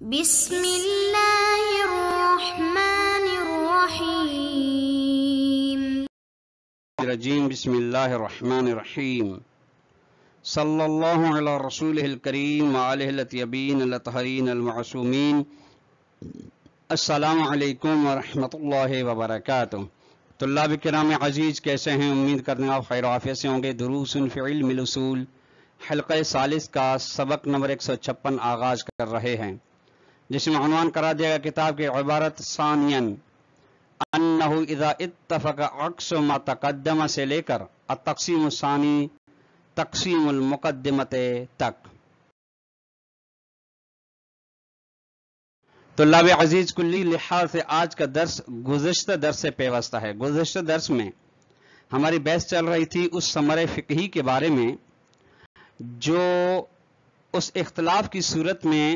بسم اللہ الرحمن الرحیم بسم اللہ الرحمن الرحیم صلی اللہ علی رسولہ الکریم وآلہ الطیبین الطاہرین المعصومین۔ السلام علیکم ورحمۃ اللہ وبرکاتہ۔ طلاب کرام عزیز، کیسے ہیں؟ امید کرتے ہیں آپ خیر و عافیت سے ہوں گے۔ دروس فی علم الاصول حلقہ ثالث کا سبق نمبر 156 آغاز کر رہے ہیں، جس میں عنوان کرا دیا گیا کتاب کی عبارت ثانین انہ اذا اتفق عکس ما تقدم سے لے کر التقسیم الثانی تقسیم المقدمت تک۔ طلاب عزیز، کلی لحاظ سے آج کا درس گزشتہ درس سے پیوستہ ہے۔ گزشتہ درس میں ہماری بحث چل رہی تھی اس ثمرہ فقہی کے بارے میں جو اس اختلاف کی صورت میں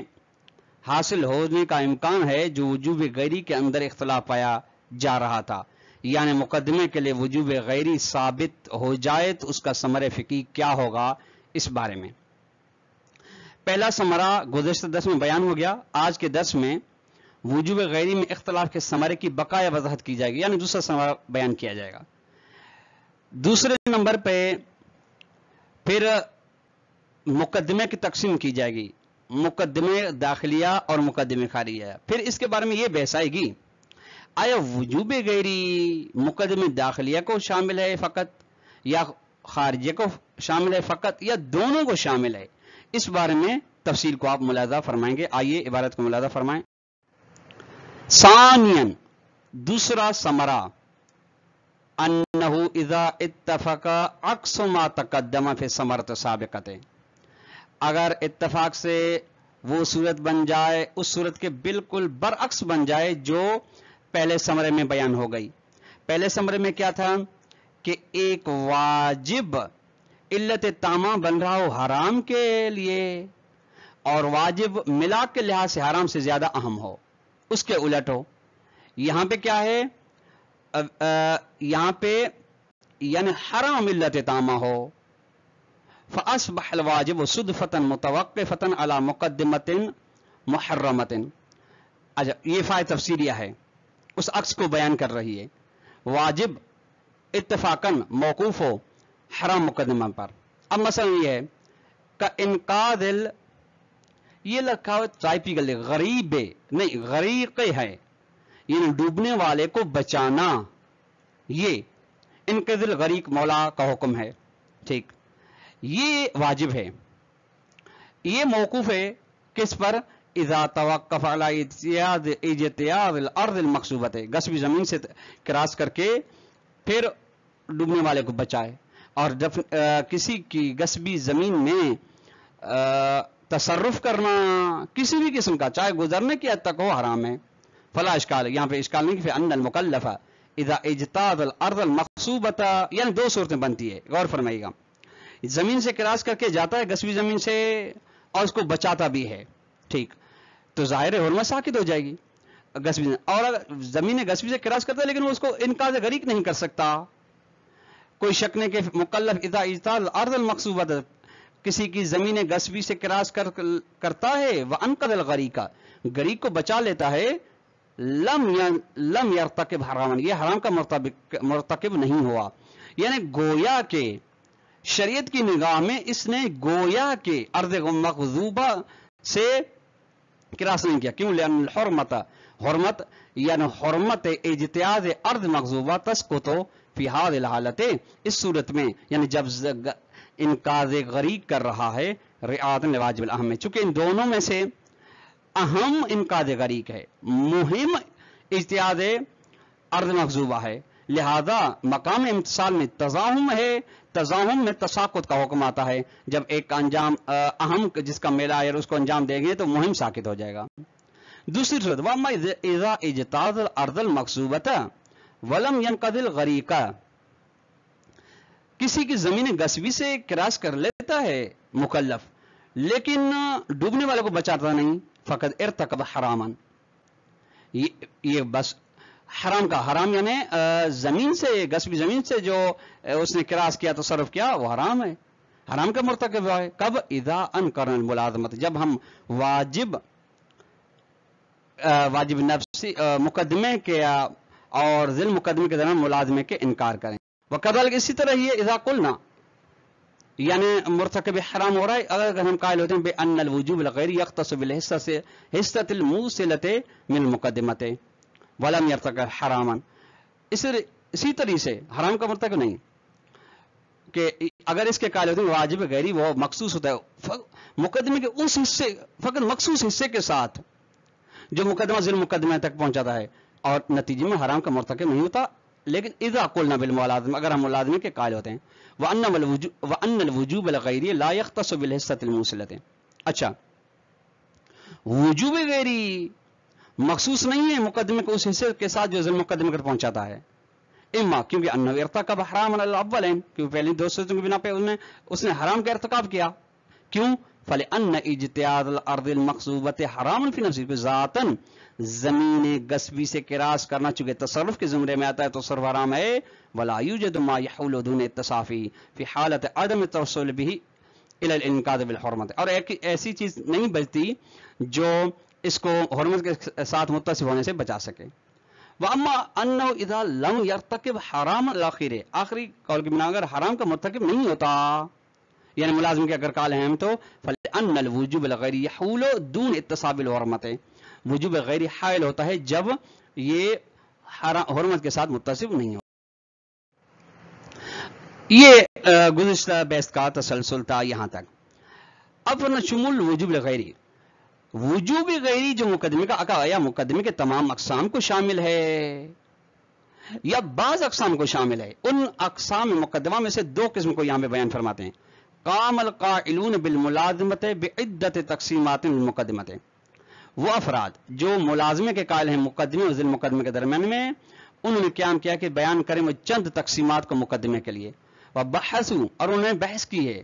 حاصل ہونے کا امکان ہے جو وجوب غیری کے اندر اختلاف پایا جا رہا تھا، یعنی مقدمے کے لیے وجوب غیری ثابت ہو جائے تو اس کا ثمرہ فقہی کیا ہوگا، اس بارے میں پہلا ثمرہ گزشتہ درس میں بیان ہو گیا۔ آج کے درس میں وجوب غیری میں اختلاف کے ثمرے کی بقایا وضاحت کی جائے گی، یعنی دوسرا ثمرہ بیان کیا جائے گا۔ دوسرے نمبر پہ پھر مقدمے کی تقسیم کی جائے گی، مقدمے داخلیہ اور مقدمے خارجیہ۔ پھر اس کے بارے میں یہ بحث آئے گی، آیا وجوب غیری مقدمے داخلیہ کو شامل ہے فقط یا خارجیہ کو شامل ہے فقط یا دونوں کو شامل ہے؟ اس بارے میں تفصیل کو آپ ملاحظہ فرمائیں گے۔ آئیے عبارت کو ملاحظہ فرمائیں۔ ثانین، دوسرا ثمرہ، انہ اذا اتفق عکس ما تقدم فی ثمرۃ سابقۃ، اگر اتفاق سے وہ صورت بن جائے، اس صورت کے بالکل برعکس بن جائے جو پہلے ثمرے میں بیان ہو گئی۔ پہلے ثمرے میں کیا تھا کہ ایک واجب علت تامہ بن رہا ہو حرام کے لیے اور واجب ملاک کے لحاظ سے حرام سے زیادہ اہم ہو، اس کے الٹ ہو۔ یہاں پہ کیا ہے؟ یہاں پہ یعنی حرام علت تامہ ہو، فاصبح الواجب صدفة متوقفة على مقدمة محرمة۔ اچھا، یہ فائدہ تفسیریہ ہے، اس عکس کو بیان کر رہی ہے۔ واجب اتفاقاً موقوف ہو حرام مقدمہ پر۔ اب مثلا یہ ہے کہ انقاذ یہ لکھا ہوا چائے پی گلے غریب نہیں غریق ہے، یعنی ڈوبنے والے کو بچانا، یہ انقاذ الغریق مولا کا حکم ہے، ٹھیک، یہ واجب ہے۔ یہ موقوف ہے کس پر؟ اذا توقف علی اجتیاز الارض المقصوبۃ، غصبی زمین سے کراس کر کے پھر ڈوبنے والے کو بچائے۔ اور جب کسی کی غصبی زمین میں تصرف کرنا کسی بھی قسم کا، چاہے گزرنے کی حد تک ہو، حرام ہے۔ فلا اشکال، یہاں پہ اشکال نہیں کہ ان المکلف اذا اجتاز الارض المقصوبۃ، یعنی دو صورتیں بنتی ہے، غور فرمائیے گا۔ زمین سے کراس کر کے جاتا ہے غصبی زمین سے اور اس کو بچاتا بھی ہے، ٹھیک، تو ظاہر حرمت ساقط ہو جائے گی غصبی۔ اور زمین غصبی سے کراس کرتا ہے لیکن وہ اس کو انقاذ غریق نہیں کر سکتا، کوئی شک نہیں کہ مکلف اذا اجتاز الارض المقصوبۃ کسی کی زمین غصبی سے کراس کرتا ہے، وانقذ الغریق، غریق کو بچا لیتا ہے، لم یرتکب حراما، یہ حرام کا مرتکب نہیں ہوا۔ یعنی گویا کہ شریعت کی نگاہ میں اس نے گویا کے ارض مغصوبہ سے کراس نہیں کیا، کیوں؟ لأن الحرمت، حرمت یعنی حرمت اجتیاز ارض مغصوبہ تسقط فی هذه الحالت، اس صورت میں یعنی جب انقاذ غریق کر رہا ہے رعایت لواجب الاہم میں، چونکہ ان دونوں میں سے اہم انقاذ غریق ہے، مہم اجتیاز ارض مغصوبہ ہے، لہذا مقام امتصال میں تزاحم ہے، تزاحم میں تساقط کا حکم آتا ہے۔ جب ایک انجام اہم جس کا میلہ ہے اس کو انجام دیں گے تو مہم ساقط ہو جائے گا۔ دوسری صورت واما اذا اجتاز الارض المقصوبۃ ولم ينقذ الغریق، کسی کی زمین غصبی سے کراس کر لیتا ہے مکلف لیکن ڈوبنے والے کو بچاتا نہیں، فقط ارتکب حراما، یہ بس حرام کا، حرام یعنی زمین سے غصبی زمین سے جو اس نے کراس کیا تصرف کیا وہ حرام ہے، حرام کا مرتکب ہے۔ کب؟ اذا انکر الملازمت، جب ہم واجب واجب نفسی مقدمے کے اور ذیل مقدمے کے درمیان ملازمے کے انکار کریں. وکذالک اسی طرح یہ اذا قلنا یعنی مرتکب حرام ہو رہا ہے اگر ہم قائل ہوتے ہیں بے ان الوجوب الغیر یختص بالحصہ سے حصۃ الموصلۃ من المقدمۃ ولم یرتکب حراما. اسی طرح سے حرام کا مرتکب نہیں کہ اگر اس کے قائل ہوتے ہیں واجب غیری وہ مخصوص ہوتا ہے مقدمے کے اس حصے فقط مخصوص حصے کے ساتھ جو مقدمہ ذیل مقدمے تک پہنچاتا ہے اور نتیجے میں حرام کا مرتکب نہیں ہوتا. لیکن اذا قلنا بالملازم اگر ہم ملازمے کے قائل ہوتے ہیں وان الوجوب الغیری لا یختص بالحصۃ الموصلۃ. اچھا وجوب غیری مخصوص نہیں ہے مقدمے کے اس حصے کے ساتھ جو ذیل مقدمے تک پہنچاتا ہے. اما کیونکہ انہ ارتکب حراما الاولین کیونکہ پہلے دو صورتوں کی بنا پہ اس نے حرام کا ارتکاب کیا. کیوں؟ فلان اجتیاز الارض المقصوبۃ حرام فی نفسہ ذاتاً زمین غصبی سے کراس کرنا چونکہ تصرف کے زمرے میں آتا ہے تصرف حرام ہے. ولا یوجد ما یحول دون اتصافی فی حالت عدم التوصل به الى الانقاذ بالحرمت. اور ایک ایسی چیز نہیں بچتی جو اس کو حرمت کے ساتھ متصف ہونے سے بچا سکے. واما انه اذا لم يرتكب حرام الاخر آخری قول کی بنا اگر حرام کا مرتکب نہیں ہوتا یعنی ملازم کے اگر قال ہیں ہم تو فلان الوجوب الغیر يحول دون اتصاب الحرمت وجوب غیر حائل ہوتا ہے جب یہ حرمت کے ساتھ متصف نہیں ہو. یہ گزشتہ بحث کا تسلسل تھا یہاں تک. اب شمول وجوب غیری وجوب غیری جو مقدمے کا یا مقدمے کے تمام اقسام کو شامل ہے یا بعض اقسام کو شامل ہے. ان اقسام مقدمہ میں سے دو قسم کو یہاں پہ بیان فرماتے ہیں. قام القائلون بالملازمت بعدت تقسیمات المقدمت وہ افراد جو ملازمے کے قائل ہیں مقدمے اور ذیل مقدمے کے درمیان میں انہوں نے قیام کیا کہ بیان کریں وہ چند تقسیمات کو مقدمے کے لیے. وبحثوا اور انہوں نے بحث کی ہے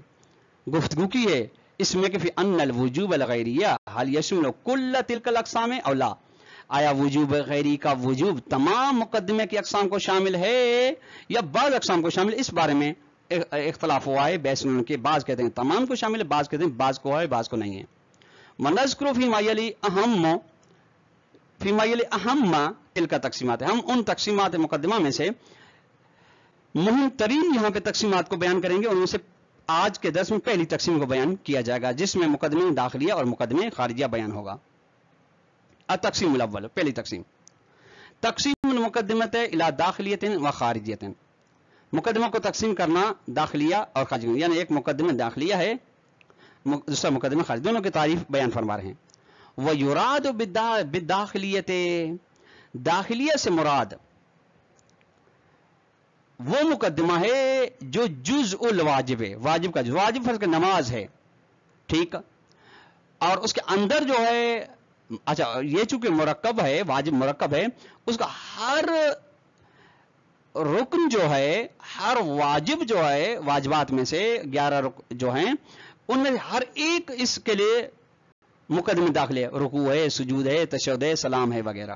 گفتگو کی ہے اس میں کہ فی ان الوجوب الغیریہ هل یشمل کل تلک الاقسام او لا آیا وجوب غیری کا وجوب تمام مقدمے کی اقسام کو شامل ہے یا بعض اقسام کو شامل. اس بارے میں اختلاف ہوا ہے بحث ان کے بعض کہتے ہیں تمام کو شامل ہے بعض کہتے ہیں بعض کو ہے بعض کو نہیں ہے. ونذکر فیما یلی اہم تلک تقسیمات ہم ان تقسیمات مقدمہ میں سے مہم ترین یہاں پہ تقسیمات کو بیان کریں گے اور ان سے آج کے درس میں پہلی تقسیم کو بیان کیا جائے گا جس میں مقدمے داخلیہ اور مقدمے خارجیہ بیان ہوگا. التقسیم الاول پہلی تقسیم تقسیم المقدمۃ الی داخلیۃ و خارجیۃ. مقدمہ کو تقسیم کرنا داخلیہ اور خارجیہ یعنی ایک مقدمہ داخلیہ ہے دوسرا مقدمہ خارجیہ دونوں کی تعریف بیان فرما رہے ہیں. ویراد بالداخلیۃ داخلیہ سے مراد وہ مقدمہ ہے جو جزء الواجب ہے واجب کا واجب فرض کا نماز ہے ٹھیک اور اس کے اندر جو ہے اچھا یہ چونکہ مرکب ہے واجب مرکب ہے اس کا ہر رکن جو ہے ہر واجب جو ہے واجبات میں سے 11 جو ہیں ان میں ہر ایک اس کے لیے مقدمے داخل ہے رکوع ہے سجود ہے تشہد ہے سلام ہے وغیرہ.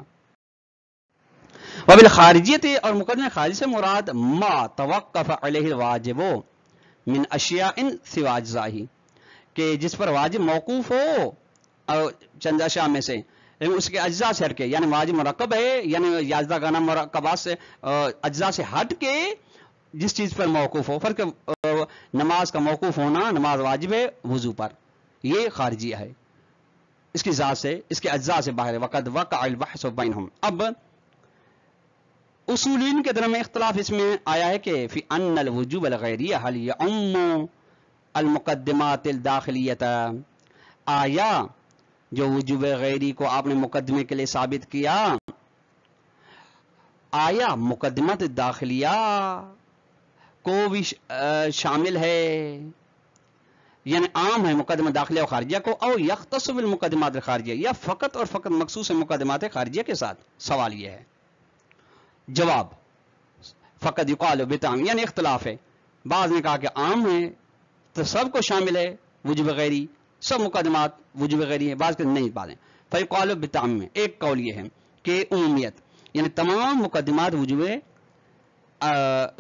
وبالخارجیت اور مقدمہ خارجی سے مراد ما توقف علیہ الواجب من اشیاء سوى اجزائہ کہ جس پر واجب موقوف ہو اور چند اشیاء میں سے لیکن اس کے اجزاء سے ہٹ کے یعنی واجب مرکب ہے یعنی یازدہ گانا مرکبات سے اجزاء سے ہٹ کے جس چیز پر موقوف ہو فرق نماز کا موقوف ہونا نماز واجب ہے وضو پر یہ خارجیہ ہے اس کی ذات سے اس کے اجزاء سے باہر ہے. وقد وقع البحث بینہم اب اصولین کے درمیان اختلاف اس میں آیا ہے کہ فی ان الوجوب الغیریہ هل یعم المقدمات الداخلیۃ آیا جو وجوب غیری کو آپ نے مقدمے کے لیے ثابت کیا آیا مقدمات داخلیہ کو بھی شامل ہے یعنی عام ہے مقدمہ داخلیہ و خارجیہ کو او یختص بالمقدمات الخارجیہ یا فقط اور فقط مخصوص ہے مقدمات خارجیہ کے ساتھ. سوال یہ ہے جواب فقط یقال بتعم یعنی اختلاف ہے بعض نے کہا کہ عام ہے تو سب کو شامل ہے وجوب غیری سب مقدمات وجوب غیری ہے بعض کے نہیں باتیں فیقال بتعم میں ایک قول یہ ہے کہ عمومیت یعنی تمام مقدمات وجوب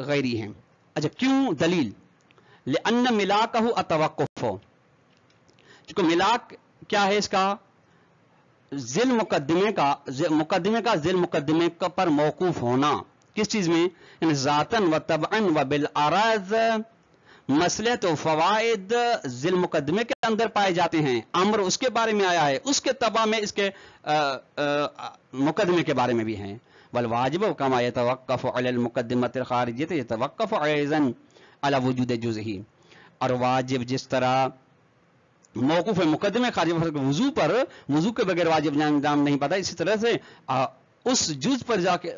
غیری ہیں. اچھا کیوں دلیل لأن ملاکہ التوقف کیونکہ ملاک کیا ہے اس کا ذیل مقدمے کا ذیل مقدمے پر موقوف ہونا کس چیز میں؟ یعنی ذاتن و طبعن و بالعرض مصلحت و فوائد ذیل مقدمے کے اندر پائے جاتے ہیں، امر اس کے بارے میں آیا ہے، اس کے تبع میں اس کے مقدمے کے بارے میں بھی ہیں. والواجب کما یتوقف علی المقدمۃ الخارجیہ یتوقف ایضا علی وجود جزئی، اور واجب جس طرح موقوف مقدمے خارجی وضو پر، وضو کے بغیر واجب انجام نہیں پاتا، اسی طرح سے اس جز پر جا کے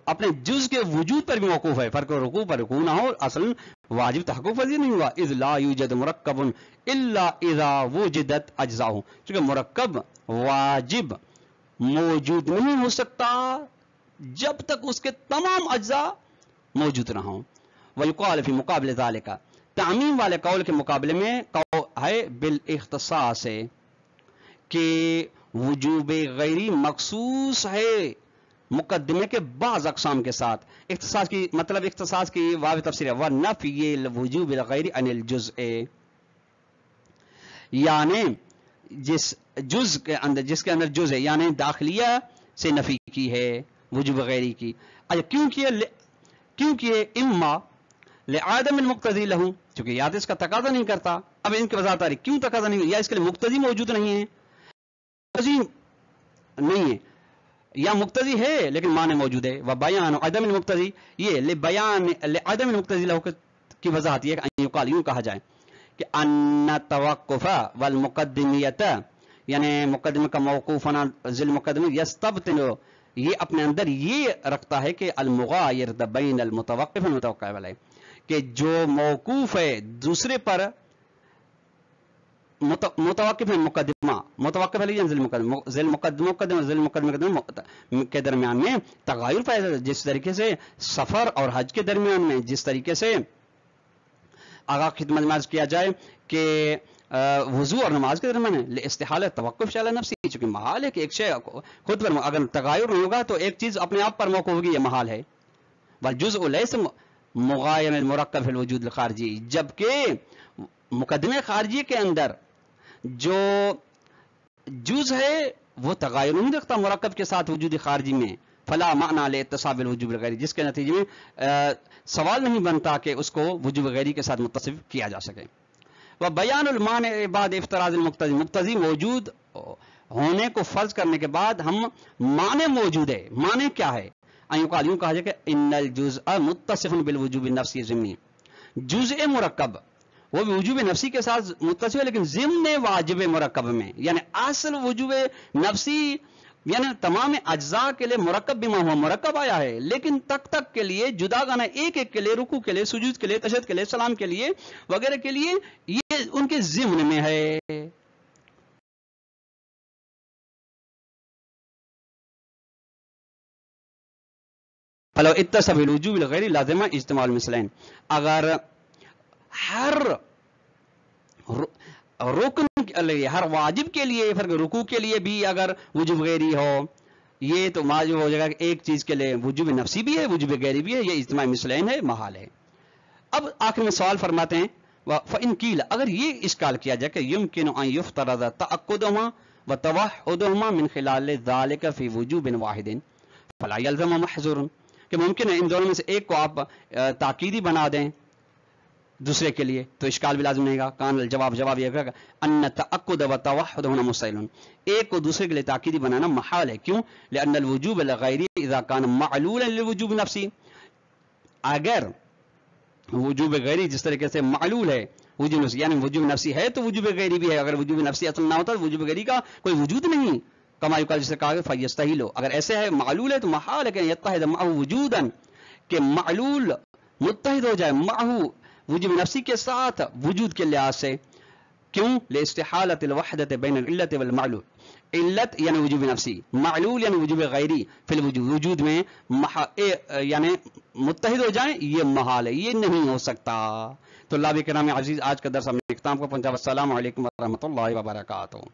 اپنے جز کے وجود پر بھی موقوف ہے. فرق رکوع پر رکوع نہ ہو اصلا واجب تحقق پذیر نہیں ہوا. اذ لا یوجد مرکب الا اذا وجدت اجزاؤہ، چونکہ مرکب واجب موجود نہیں ہو سکتا جب تک اس کے تمام اجزاء موجود نہ ہوں. ویقال فی مقابل ذالک، تعمیم والے قول کے مقابلے میں ہے بالاختصاص ہے کہ وجوب غیری مخصوص ہے مقدمے کے بعض اقسام کے ساتھ. اختصاص کی مطلب، اختصاص کی واضح تفسیر ہے وَنَفْيِ الْوُجُوبِ الْغَيْرِ عَنِ الْجُزْءِ، یعنی جس جز کے اندر، جس کے اندر جز ہے، یعنی داخلیہ سے نفی کی ہے وجوب غیری کی. کیوں کیے اما لعدم المقتضی لہو، چونکہ یا تو اس کا تقاضا نہیں کرتا. اب ان کی وضاحت آ رہی، کیوں تقاضا نہیں، یا اس کے لیے مقتضی موجود نہیں ہے، مقتضی نہیں ہے، یا مقتضی ہے لیکن معنی موجود ہے. وبیان عدم المقتضی، یہ لبیان لعدم المقتضی لہو کی وضاحت یہ کہ یقال، یوں کہا جائے کہ ان توقف والمقدمیت، یعنی مقدمے کا موقوف ہونا ذیل مقدمے، یستبطن، یہ اپنے اندر یہ رکھتا ہے کہ المغایر بین المتوقف والمتوقع علیہ، کہ جو موقوف ہے دوسرے پر، متوقف ہے مقدمہ، متوقف ہے ذیل مقدمہ کے درمیان میں تغیر پیدا، جس طریقے سے سفر اور حج کے درمیان میں جس طریقے سے آگاہ خدمت میں عرض کیا جائے کہ وضو اور نماز کے درمیان ہے استحالہ توقف علی نفسی، چونکہ محال ہے کہ ایک شے خود پر اگر تغیر نہیں ہوگا تو ایک چیز اپنے آپ پر موقوف ہوگی، یہ محال ہے. والجزء لیس مغایر المرکب فی الوجود الخارجی، جبکہ مقدمے خارجی کے اندر جو جز ہے وہ تغیر نہیں رکھتا مرکب کے ساتھ وجود خارجی میں. فلا معنی لاتصاب الوجوب الغیری، جس کے نتیجے میں سوال نہیں بنتا کہ اس کو وجوب غیری کے ساتھ متصف کیا جا سکے. وبیان المانع بعد افتراض المقتضی، مقتضی موجود ہونے کو فرض کرنے کے بعد ہم معنی موجود ہے. معنی کیا ہے؟ یوں کہا جائے کہ ان الجزء متصف بالوجوب النفسی ضمنی، جزء مرکب وہ بھی وجوب نفسی کے ساتھ متصف ہے لیکن ضمن واجب مرکب میں، یعنی اصل وجوب نفسی یعنی تمام اجزاء کے لیے مرکب بھی ہوا مرکب آیا ہے، لیکن تک تک کے لیے جدا گانا، ایک ایک کے لیے، رکوع کے لیے، سجود کے لیے، تشہد کے لیے، سلام کے لیے وغیرہ کے لیے، یہ ان کے ضمن میں ہے. فلو اتصف الوجوب الغیری لازمہ اجتماع المثلین، اگر ہر رکن ہر واجب کے لیے، فرق رکوع کے لیے بھی اگر وجوب غیری ہو، یہ تو واجب ہو جائے گا کہ ایک چیز کے لیے وجوب نفسی بھی ہے وجوب غیری بھی ہے، یہ اجتماع مثلین ہے، محال ہے. اب آخر میں سوال فرماتے ہیں فإن قیل، اگر یہ اشکال کیا جائے کہ یمکن ان یفترض تأکدہما وتوحدہما من خلال ذلک فی وجوب واحد فلا یلزم محظور، کہ ممکن ہے ان دونوں میں سے ایک کو آپ تاکیدی بنا دیں دوسرے کے لیے تو اشکال بھی لازم نہیں گا. کان الجواب، جواب یہ ہوگا ان تأکد و توحد ہونا مستحیل، ایک کو دوسرے کے لیے تاکیدی بنانا محال ہے. کیوں؟ لأن الوجوب الغیری اذا کان معلولا للوجوب نفسی، اگر وجوب غیری جس طریقے سے معلول ہے وجوب نفسی، یعنی وجوب نفسی ہے تو وجوب غیری بھی ہے، اگر وجوب نفسی اصل نہ ہوتا تو وجوب غیری کا کوئی وجود نہیں. کما یقال، جسے کہا فیستحیل، اگر ایسے ہے معلول ہے تو محال ہے کہ یتحد معه وجودا، کہ معلول متحد ہو جائے معه وجوب نفسی کے ساتھ وجود کے لحاظ سے. کیوں؟ لاستحالۃ الوحدۃ بین العلت والمعلول، علت یعنی وجوب نفسی، معلول یعنی وجوب غیری فی الوجود، وجود میں یعنی متحد ہو جائیں، یہ محال ہے، یہ نہیں ہو سکتا. تو طلاب کرام عزیز، آج کا درس ہم نے اختتام کو پہنچا. السلام علیکم ورحمۃ اللہ وبرکاتہ.